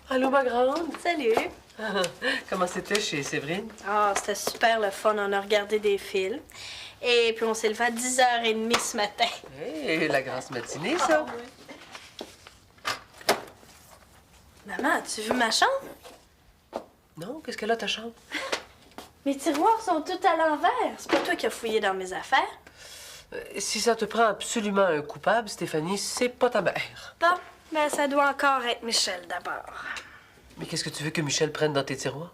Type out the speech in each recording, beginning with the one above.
Allô, ma grande? Salut! Comment c'était chez Séverine? Ah, c'était super le fun. On a regardé des films. Et puis on s'est levé à 10h30 ce matin. Hé, la grasse matinée, ça? Ah, oui. Maman, as-tu vu ma chambre? Non, qu'est-ce qu'elle a, ta chambre? Mes tiroirs sont tous à l'envers. C'est pas toi qui as fouillé dans mes affaires? Si ça te prend absolument un coupable, Stéphanie, c'est pas ta mère. Bon, ben ça doit encore être Michel d'abord. Mais qu'est-ce que tu veux que Michel prenne dans tes tiroirs?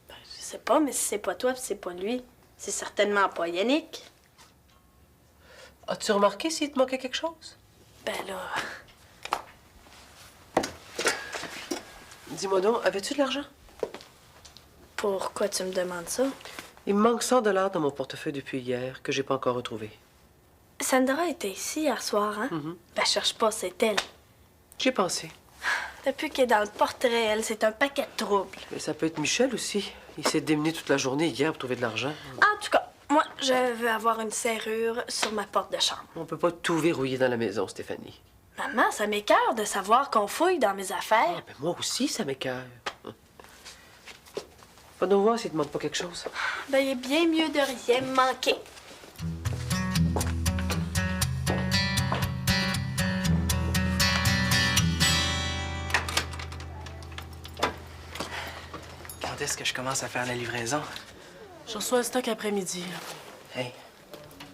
Ben, je sais pas, mais si c'est pas toi puis c'est pas lui, c'est certainement pas Yannick. As-tu remarqué s'il te manquait quelque chose? Ben là... Dis-moi donc, avais-tu de l'argent? Pourquoi tu me demandes ça? Il me manque 100 dans mon portefeuille depuis hier, que j'ai pas encore retrouvé. Sandra était ici hier soir, hein? Ben, cherche pas, c'est elle. J'y ai pensé. Depuis qu'elle est dans le portrait, elle, c'est un paquet de troubles. Mais ça peut être Michel aussi. Il s'est démené toute la journée hier pour trouver de l'argent. En tout cas, moi, je veux avoir une serrure sur ma porte de chambre. On peut pas tout verrouiller dans la maison, Stéphanie. Maman, ça m'écoeure de savoir qu'on fouille dans mes affaires. Ah, ben moi aussi, ça m'écoeure. Va donc voir s'il te manque pas quelque chose. Ben, il est bien mieux de rien me manquer. Quand est-ce que je commence à faire la livraison? Je reçois le stock après-midi. Hey,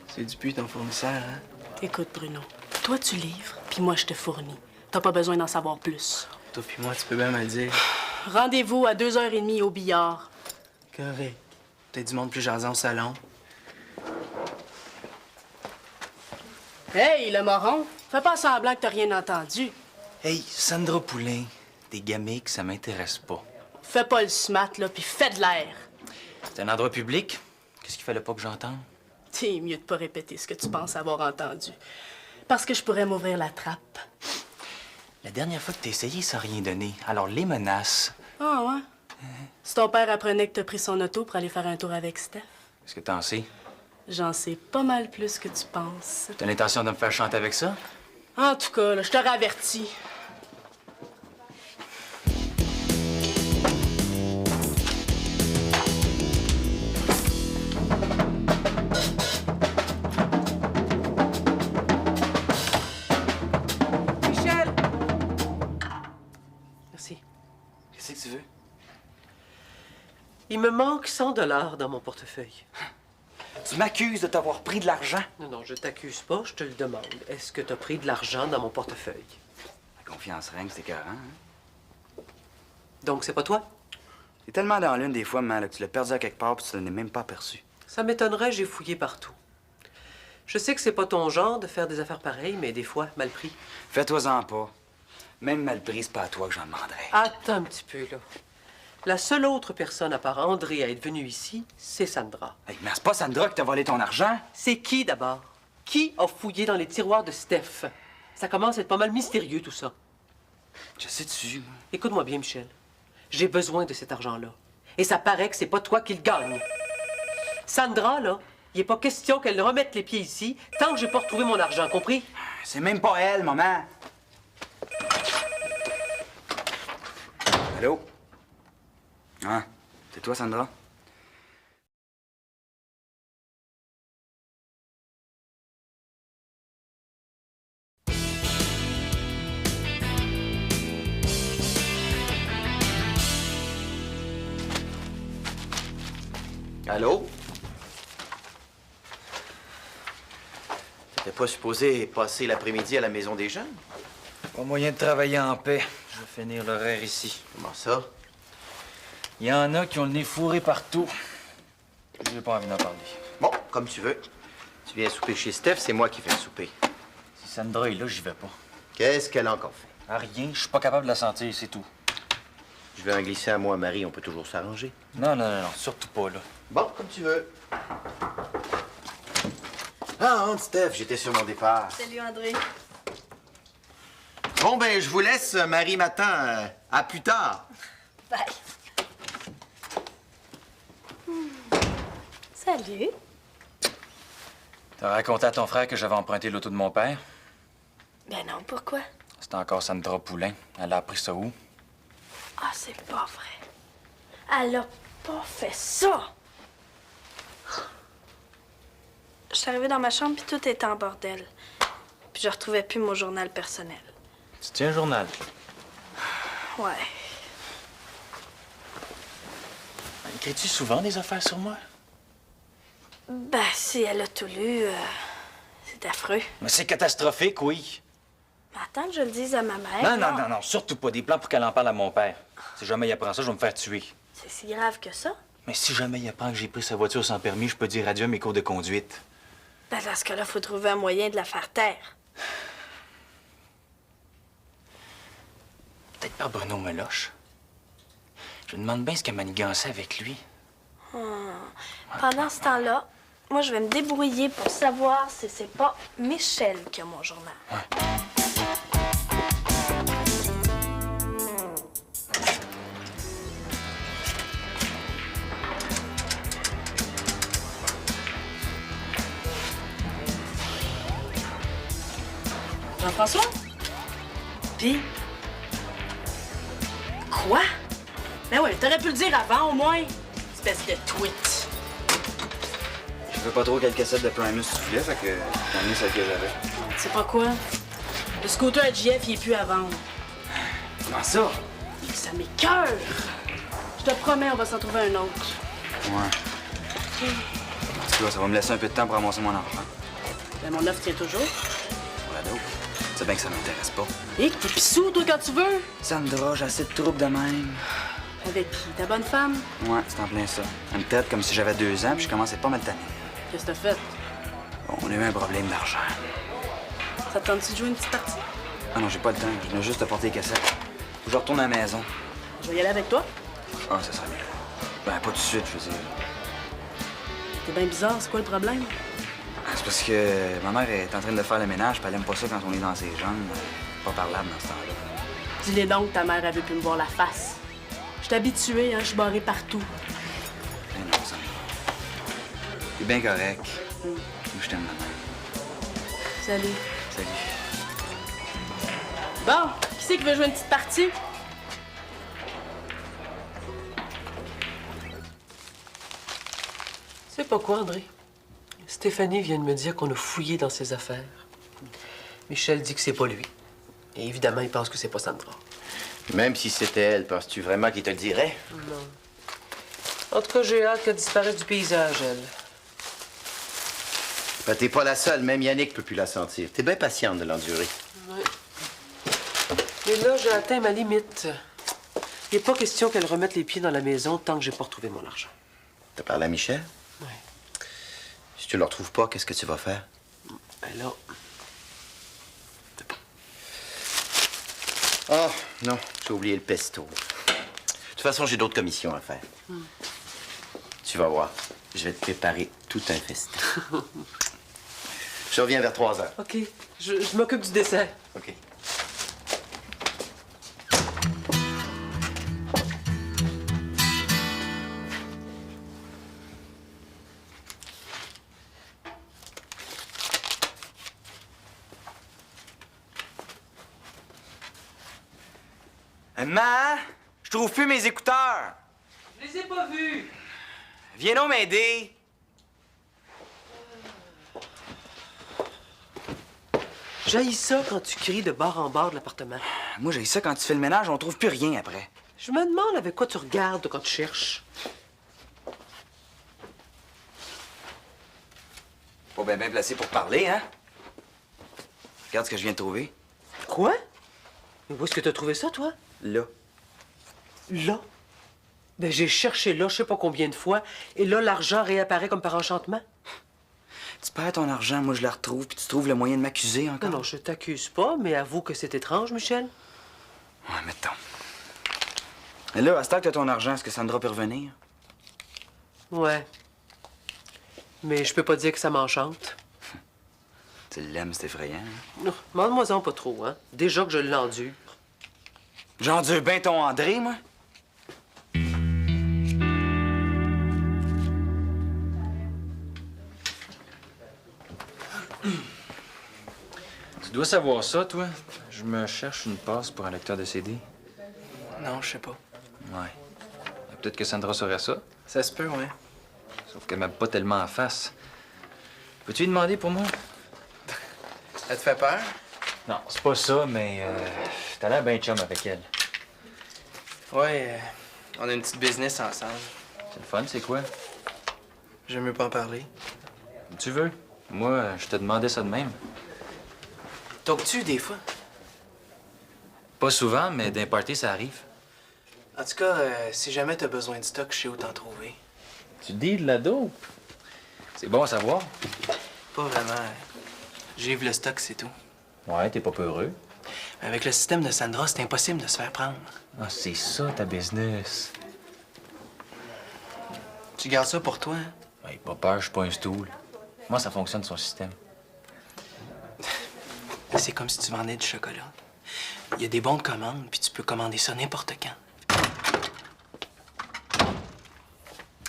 c'est Dupuis, ton fournisseur, hein? Écoute, Bruno, toi, tu livres, puis moi, je te fournis. T'as pas besoin d'en savoir plus. Toi puis moi, tu peux bien me le dire. Rendez-vous à 2h30 au billard. Correct. Peut-être du monde plus jasant au salon. Hey, le moron! Fais pas semblant que t'as rien entendu. Hey, Sandra Poulain, des gamiques, ça m'intéresse pas. Fais pas le smart, là, puis fais de l'air. C'est un endroit public. Qu'est-ce qu'il fallait pas que j'entende? T'es mieux de pas répéter ce que tu penses avoir entendu. Parce que je pourrais m'ouvrir la trappe. La dernière fois que t'as essayé, ça n'a rien donné. Alors, les menaces... Ah, ouais? Si ton père apprenait que t'as pris son auto pour aller faire un tour avec Steph, Est-ce que t'en sais? j'en sais pas mal plus que tu penses. T'as l'intention de me faire chanter avec ça? En tout cas, là, je t'aurais averti. Michel! Merci. Qu'est-ce que tu veux? Il me manque 100 dans mon portefeuille. Tu m'accuses de t'avoir pris de l'argent? Non, non, je t'accuse pas, je te le demande. Est-ce que t'as pris de l'argent dans mon portefeuille? La confiance règne, c'est écœurant, hein? Donc, c'est pas toi? T'es tellement dans l'une des fois, man, là, que tu l'as perdu à quelque part puis tu l'en es même pas aperçu. Ça m'étonnerait, j'ai fouillé partout. Je sais que c'est pas ton genre de faire des affaires pareilles, mais des fois, mal pris. Fais-toi-en pas. Même mal pris, c'est pas à toi que j'en demanderais. Attends un petit peu, là. La seule autre personne à part André à être venue ici, c'est Sandra. Hey, mais c'est pas Sandra qui t'a volé ton argent? C'est qui, d'abord? Qui a fouillé dans les tiroirs de Steph? Ça commence à être pas mal mystérieux, tout ça. Je sais-tu, moi? Écoute-moi bien, Michel. J'ai besoin de cet argent-là. Et ça paraît que c'est pas toi qui le gagne. Sandra, là, il n'est pas question qu'elle remette les pieds ici tant que j'ai pas retrouvé mon argent, compris? C'est même pas elle, maman. Allô? Hein? C'est toi, Sandra? Allô? T'étais pas supposé passer l'après-midi à la maison des jeunes? Pas moyen de travailler en paix. Je vais finir l'horaire ici. Comment ça? Il y en a qui ont le nez fourré partout. J'ai pas envie d'en parler. Bon, comme tu veux. Tu viens souper chez Steph, c'est moi qui fais le souper. Si Sandra est là, j'y vais pas. Qu'est-ce qu'elle a encore fait? Ah, rien, je suis pas capable de la sentir, c'est tout. Je vais en glisser à moi, Marie, on peut toujours s'arranger. Non, non, non, non, surtout pas, là. Bon, comme tu veux. Ah, honte, Steph, j'étais sur mon départ. Salut, André. Bon, ben, je vous laisse, Marie m'attend. À plus tard. Bye. Salut. T'as raconté à ton frère que j'avais emprunté l'auto de mon père? Ben non, pourquoi? C'était encore Sandra Poulain. Elle a appris ça où? Ah, c'est pas vrai. Elle a pas fait ça. Je suis arrivée dans ma chambre puis tout était en bordel. Puis je retrouvais plus mon journal personnel. Tu tiens un journal. Ouais. Écris-tu souvent des affaires sur moi? Ben, si elle a tout lu, c'est affreux. Mais c'est catastrophique, oui. Mais attends que je le dise à ma mère. Non, surtout pas des plans pour qu'elle en parle à mon père. Si jamais il apprend ça, je vais me faire tuer. C'est si grave que ça? Mais si jamais il apprend que j'ai pris sa voiture sans permis, je peux dire adieu à mes cours de conduite. Ben, dans ce cas-là, faut trouver un moyen de la faire taire. Peut-être par Bruno Meloche. Je me demande bien ce qu'elle manigançait avec lui. Pendant ce temps-là, moi, je vais me débrouiller pour savoir si c'est pas Michel qui a mon journal. Jean-François? Pis? Quoi? Ben ouais, t'aurais pu le dire avant, au moins. Espèce de tweet. Je savais pas trop quelle cassette de Primus tu voulais, fait que j'ai mis celle que j'avais. Tu sais pas quoi? Le scooter à JF, il est plus à vendre. Comment ça? Ça m'écoeure! Je te promets, on va s'en trouver un autre. Ouais. En tout cas, ça va me laisser un peu de temps pour ramasser mon argent. Ben, mon offre tient toujours. Pour la dope. Tu sais bien que ça m'intéresse pas. Et t'es pissou, toi, quand tu veux. Sandra, j'ai assez de troubles de même. Avec qui? Ta bonne femme? Ouais, c'est en plein ça. Elle me traite comme si j'avais 2 ans, puis je commençais pas mal tanner. Qu'est-ce que t'as fait? Bon, on a eu un problème d'argent. Ça te tente-tu de jouer une petite partie? Ah non, j'ai pas le temps. Je viens juste de porter les cassettes. Faut que je retourne à la maison. Je vais y aller avec toi. Ah, ça serait mieux. Ben, pas tout de suite, je veux dire. T'es bien bizarre, c'est quoi le problème? Ah, c'est parce que ma mère est en train de faire le ménage, puis elle aime pas ça quand on est dans ses jambes. Pas parlable dans ce temps-là. Dis-les donc que ta mère avait pu me voir la face. Je suis habituée, hein, je suis barrée partout. Mais non, ça c'est bien correct. Moi, je t'aime, ma mère. Salut. Salut. Bon, qui c'est qui veut jouer une petite partie? Tu sais pas quoi, André? Stéphanie vient de me dire qu'on a fouillé dans ses affaires. Michel dit que c'est pas lui. Et évidemment, il pense que c'est pas Sandra. Même si c'était elle, penses-tu vraiment qu'il te le dirait? Non. En tout cas, j'ai hâte qu'elle disparaisse du paysage, elle. Ben, t'es pas la seule, même Yannick peut plus la sentir. T'es bien patiente de l'endurer. Ouais. Mais là, j'ai atteint ma limite. Il n'est pas question qu'elle remette les pieds dans la maison tant que j'ai pas retrouvé mon argent. T'as parlé à Michel? Oui. Si tu le retrouves pas, qu'est-ce que tu vas faire? Ben là, Oh, non, j'ai oublié le pesto. De toute façon, j'ai d'autres commissions à faire. Tu vas voir, je vais te préparer tout un festin. Je reviens vers 3 heures. OK. Je m'occupe du dessert. OK. Maman, je trouve plus mes écouteurs. Je les ai pas vus. Viens donc m'aider. J'haïs ça quand tu cries de bar en bar de l'appartement. Moi, j'ai ça quand tu fais le ménage, on trouve plus rien après. Je me demande avec quoi tu regardes quand tu cherches. Pas bien placé pour parler, hein? Regarde ce que je viens de trouver. Quoi? Mais où est-ce que t'as trouvé ça, toi? Là. Là? Ben, j'ai cherché là, je sais pas combien de fois, et là, l'argent réapparaît comme par enchantement. Tu perds ton argent, moi je le retrouve, puis tu trouves le moyen de m'accuser encore. Non, non, je t'accuse pas, mais avoue que c'est étrange, Michel. Ouais, mettons. Et là, à ce temps que t'as ton argent, est-ce que Sandra peut revenir? Ouais. Mais je peux pas dire que ça m'enchante. Tu l'aimes, c'est effrayant. Hein? Non, demande-moi-en pas trop, hein. Déjà que je l'endure. J'endure bien ton André, moi. Tu dois savoir ça, toi. Je me cherche une passe pour un lecteur de CD. Non, je sais pas. Ouais. Peut-être que Sandra saurait ça. Ça se peut, ouais. Sauf qu'elle m'aime pas tellement en face. Peux-tu lui demander pour moi? Elle te fait peur? Non, c'est pas ça, mais t'as l'air bien chum avec elle. Ouais, on a une petite business ensemble. C'est le fun, c'est quoi? J'aime mieux pas en parler. Tu veux? Moi, je te demandais ça de même. Toques-tu des fois? Pas souvent, mais d'un party, ça arrive. En tout cas, si jamais t'as besoin de stock, je sais où t'en trouver. Tu dis de la dope? C'est bon à savoir. Pas vraiment. J'ai vu le stock, c'est tout. Ouais, t'es pas peureux. Mais avec le système de Sandra, c'est impossible de se faire prendre. Ah, c'est ça, ta business. Tu gardes ça pour toi, hein? Ouais, pas peur, je suis pas un stool. Moi, ça fonctionne, son système. C'est comme si tu vendais du chocolat. Il y a des bons de commande, puis tu peux commander ça n'importe quand.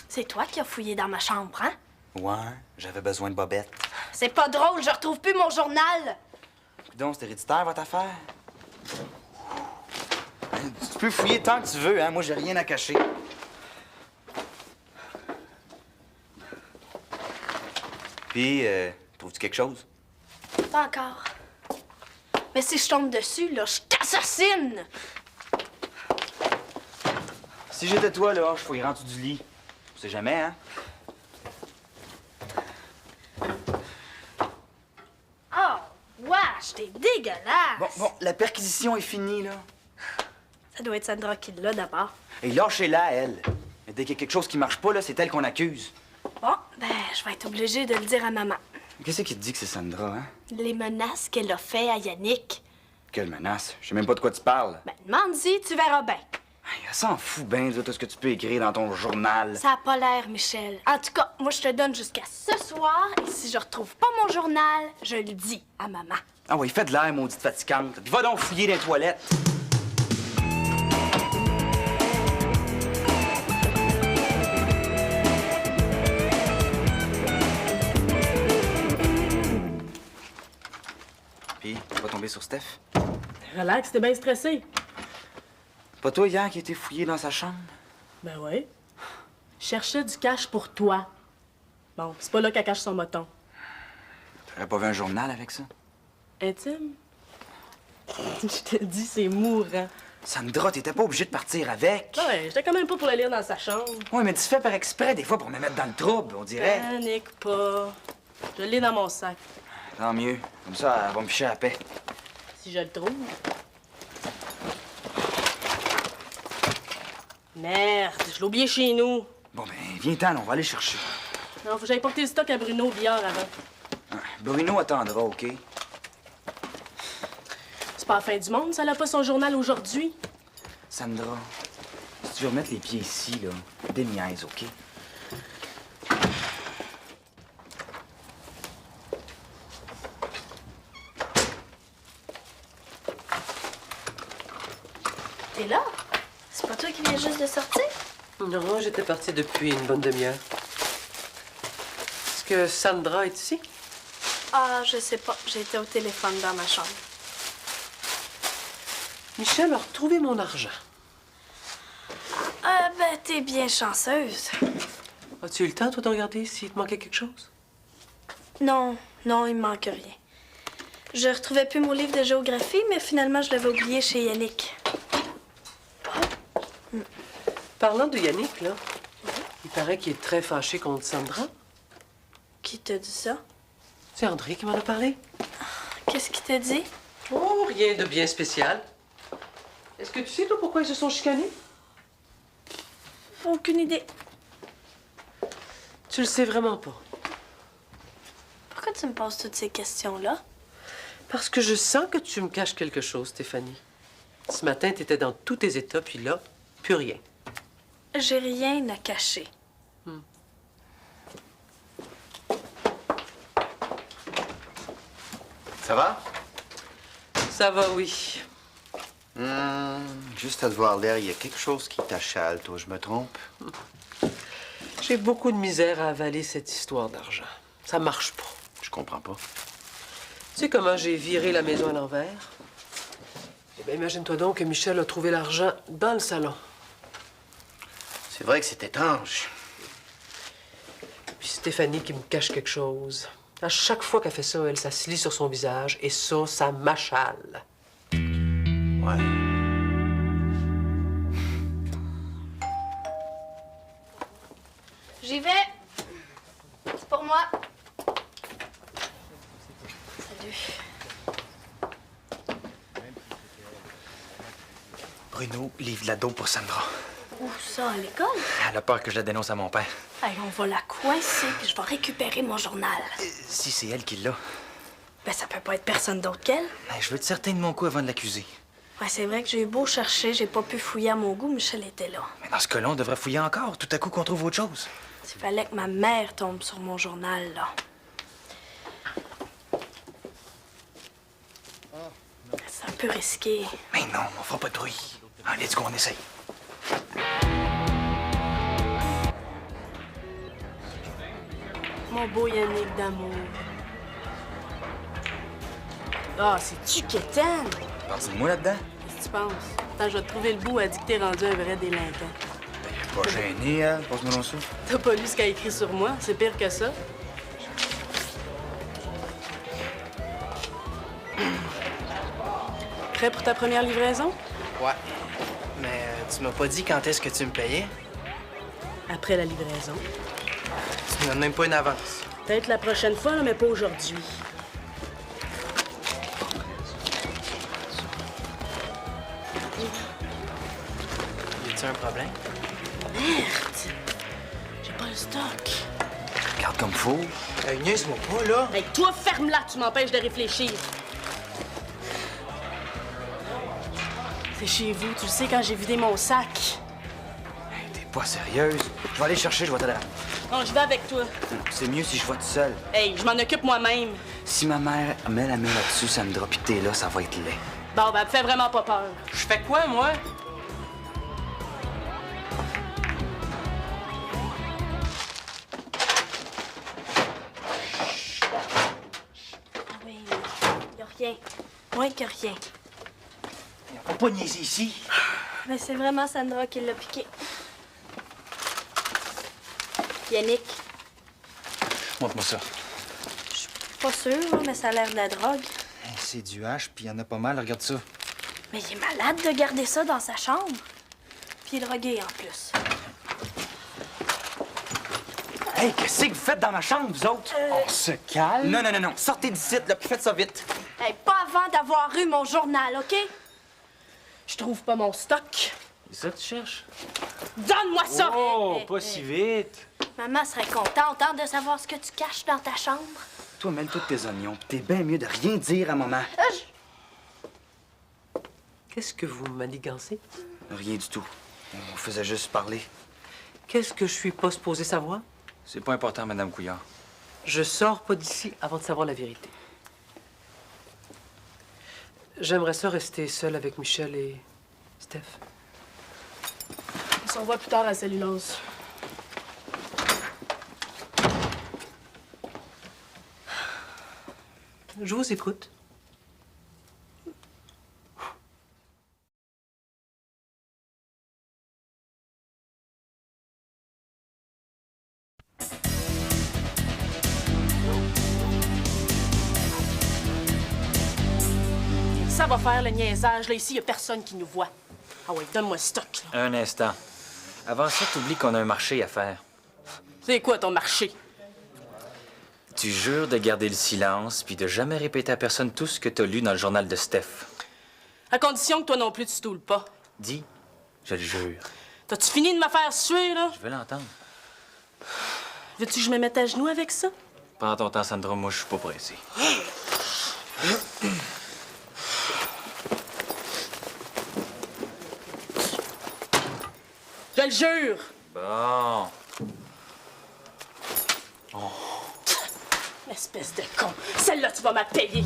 C'est toi qui as fouillé dans ma chambre, hein? Ouais, j'avais besoin de Bobette. C'est pas drôle, je retrouve plus mon journal! Donc, c'est héréditaire, votre affaire? Tu peux fouiller tant que tu veux, hein? Moi, j'ai rien à cacher. Puis, trouves-tu quelque chose? Pas encore. Mais si je tombe dessus, là, je t'assassine! Si j'étais toi, là, je fouillerais en dessous du lit. On sait jamais, hein? Oh, wesh, t'es dégueulasse! Bon, la perquisition est finie, là. Ça doit être Sandra qui l'a d'abord. Et lâchez-la, elle. Mais dès qu'il y a quelque chose qui marche pas, là, c'est elle qu'on accuse. Bon, ben, je vais être obligée de le dire à maman. Qu'est-ce qui te dit que c'est Sandra, hein? Les menaces qu'elle a fait à Yannick. Quelle menace? Je sais même pas de quoi tu parles. Ben, demande-y, tu verras bien. Hey, elle s'en fout bien de tout ce que tu peux écrire dans ton journal. Ça a pas l'air, Michel. En tout cas, moi, je te donne jusqu'à ce soir, et si je retrouve pas mon journal, je le dis à maman. Ah ouais, fais de l'air, maudite fatigante. Puis va donc fouiller dans les toilettes. Puis, tu vas tomber sur Steph? Relax, t'es bien stressé. Pas toi hier qui a été fouillé dans sa chambre? Ben oui. Je cherchais du cash pour toi. Bon, c'est pas là qu'elle cache son moton. T'aurais pas vu un journal avec ça? Intime? Je te le dis, c'est mourant. Sandra, t'étais pas obligé de partir avec. Ouais, j'étais quand même pas pour le lire dans sa chambre. Ouais, mais tu fais par exprès des fois pour me mettre dans le trouble, on dirait. Panique pas. Je l'ai dans mon sac. Tant mieux. Comme ça, elle va me ficher à la paix. Si je le trouve. Merde, je l'ai oublié chez nous. Bon, ben, viens-t'en, on va aller chercher. Non, faut que j'aille porter le stock à Bruno Billard avant. Bruno attendra, OK? C'est pas la fin du monde, ça n'a pas son journal aujourd'hui. Sandra, si tu veux remettre les pieds ici, là, des niaises, OK? T'es là? C'est pas toi qui viens juste de sortir? Non, j'étais partie depuis une bonne demi-heure. Est-ce que Sandra est ici? Ah, je sais pas. J'étais au téléphone dans ma chambre. Michel a retrouvé mon argent. Ah, ben, t'es bien chanceuse. As-tu eu le temps, toi, de regarder s'il te manquait quelque chose? Non, non, il me manque rien. Je retrouvais plus mon livre de géographie, mais finalement, je l'avais oublié chez Yannick. Parlant de Yannick, là, il paraît qu'il est très fâché contre Sandra. Qui t'a dit ça? C'est André qui m'en a parlé. Qu'est-ce qu'il t'a dit? Oh, rien de bien spécial. Est-ce que tu sais, toi, pourquoi ils se sont chicanés? Aucune idée. Tu le sais vraiment pas. Pourquoi tu me poses toutes ces questions-là? Parce que je sens que tu me caches quelque chose, Stéphanie. Ce matin, t'étais dans tous tes états, puis là, plus rien. J'ai rien à cacher. Ça va? Ça va, oui. Juste à te voir l'air, il y a quelque chose qui t'achale, toi, je me trompe? J'ai beaucoup de misère à avaler cette histoire d'argent. Ça marche pas. Je comprends pas. Tu sais comment j'ai viré la maison à l'envers? Eh bien, imagine-toi donc que Michel a trouvé l'argent dans le salon. C'est vrai que c'est étrange. Puis Stéphanie qui me cache quelque chose. À chaque fois qu'elle fait ça, elle, ça se lit sur son visage. Et ça m'achale. Ouais. J'y vais. C'est pour moi. Salut. Bruno livre de la dope pour Sandra. Où ça, à l'école? Elle a peur que je la dénonce à mon père. Hey, on va la coincer, puis je vais récupérer mon journal. Si c'est elle qui l'a, Ben, ça peut pas être personne d'autre qu'elle. je veux être certain de mon coup avant de l'accuser. Ouais, c'est vrai que j'ai eu beau chercher, j'ai pas pu fouiller à mon goût, Michel était là. Mais dans ce cas-là, on devrait fouiller encore, tout à coup qu'on trouve autre chose. Il fallait que ma mère tombe sur mon journal, là. C'est un peu risqué. Mais non, on fera pas de bruit. Allez, let's go, on essaye. Mon beau Yannick d'amour. Ah, c'est-tu quétaine? Pense-moi là-dedans. Qu'est-ce que tu penses? Attends, je vais te trouver le bout à dire que t'es rendu un vrai délinquant. Pas gêné, hein? Passe-moi dans ça. T'as pas lu ce qu'elle a écrit sur moi? C'est pire que ça. Prêt pour ta première livraison? Ouais. Mais tu m'as pas dit quand est-ce que tu me payais? Après la livraison. Tu me donnes même pas une avance. Peut-être la prochaine fois, là, mais pas aujourd'hui. Y a-tu un problème? Merde! J'ai pas le stock. Regarde comme faut. Niaise-moi pas, là. Hey, toi, ferme-la, tu m'empêches de réfléchir. C'est chez vous, tu le sais, quand j'ai vidé mon sac. T'es pas sérieuse. Je vais aller chercher, je vais t'aider. Non, je vais avec toi. C'est mieux si je vais tout seul. Hey, je m'en occupe moi-même. Si ma mère met la main là-dessus, Sandra, pis t'es là, ça va être laid. Bon, ben, me fais vraiment pas peur. Je fais quoi, moi? Ah oui, y a rien. Moins que rien. On va pas niaiser ici. Mais c'est vraiment Sandra qui l'a piqué. Yannick, Montre-moi ça. pas sûr, là, mais ça a l'air de la drogue. C'est du hache, puis y en a pas mal, regarde ça. Mais il est malade de garder ça dans sa chambre. Puis il est drogué, en plus. Hey, qu'est-ce que vous faites dans ma chambre, vous autres? On se calme. Non, non, non, non. Sortez d'ici, là, puis faites ça vite. Hey, pas avant d'avoir eu mon journal, OK? Je trouve pas mon stock. C'est ça que tu cherches? Donne-moi ça! Oh, pas si vite. Maman serait contente hein, de savoir ce que tu caches dans ta chambre. Toi, mêle tous tes oignons, pis t'es bien mieux de rien dire à maman. Qu'est-ce que vous manigancez? Rien du tout. On faisait juste parler. Qu'est-ce que je suis pas supposé savoir? C'est pas important, Madame Couillard. Je sors pas d'ici avant de savoir la vérité. J'aimerais ça rester seule avec Michel et Steph. On se revoit plus tard à la cellulose. Je vous écoute. Ça va faire le niaisage. Là, ici, il y a personne qui nous voit. Ah ouais, donne-moi le stock. Là. Un instant. Avant ça, t'oublies qu'on a un marché à faire. C'est quoi ton marché? Tu jures de garder le silence puis de jamais répéter à personne tout ce que t'as lu dans le journal de Steph. À condition que toi non plus, tu stoules pas. Dis, je le jure. T'as-tu fini de me faire suer, là? Je veux l'entendre. Veux-tu que je me mette à genoux avec ça? Prends ton temps, Sandra, moi, je suis pas pressé. Je le jure! Bon. Espèce de con. Celle-là, tu vas m'en payer.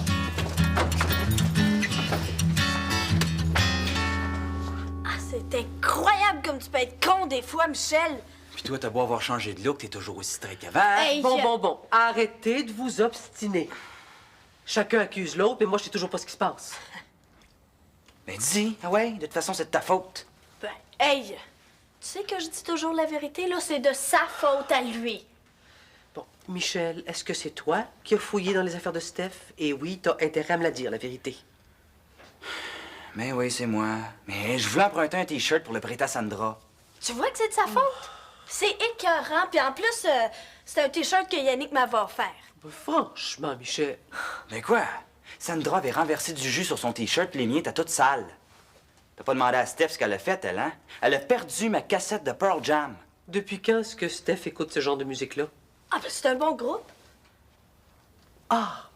Ah, c'est incroyable comme tu peux être con des fois, Michel. Puis toi, t'as beau avoir changé de look, t'es toujours aussi straight qu'avant. Hein? Hey, Bon. Arrêtez de vous obstiner. Chacun accuse l'autre, mais moi, je sais toujours pas ce qui se passe. Ben dis, ah ouais, de toute façon, c'est de ta faute. Ben, hey! Tu sais que je dis toujours la vérité, là, c'est de sa faute à lui. Bon, Michel, est-ce que c'est toi qui as fouillé dans les affaires de Steph? Et oui, t'as intérêt à me la dire, la vérité. Mais oui, c'est moi. Mais je voulais emprunter un T-shirt pour le prêter à Sandra. Tu vois que c'est de sa faute? C'est écœurant, puis en plus, c'est un T-shirt que Yannick m'avait offert. Ben, franchement, Michel. Mais quoi? Sandra avait renversé du jus sur son T-shirt, puis les miens étaient toutes sales. T'as pas demandé à Steph ce qu'elle a fait, elle, hein? Elle a perdu ma cassette de Pearl Jam. Depuis quand est-ce que Steph écoute ce genre de musique-là? Ah, ben c'est un bon groupe. Ah!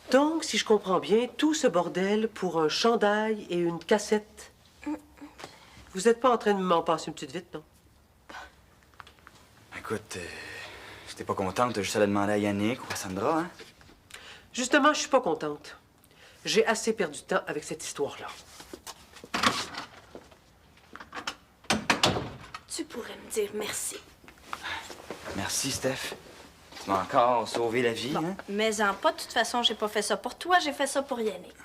Donc, si je comprends bien, tout ce bordel pour un chandail et une cassette. Vous êtes pas en train de m'en passer une petite vite, non? Écoute, si t'es pas contente, t'as juste à le demander à Yannick ou à Sandra, hein? Justement, je suis pas contente. J'ai assez perdu de temps avec cette histoire-là. Tu pourrais me dire merci. Merci, Steph. Tu m'as encore sauvé la vie, hein? Mais en pas, de toute façon, j'ai pas fait ça pour toi, j'ai fait ça pour Yannick.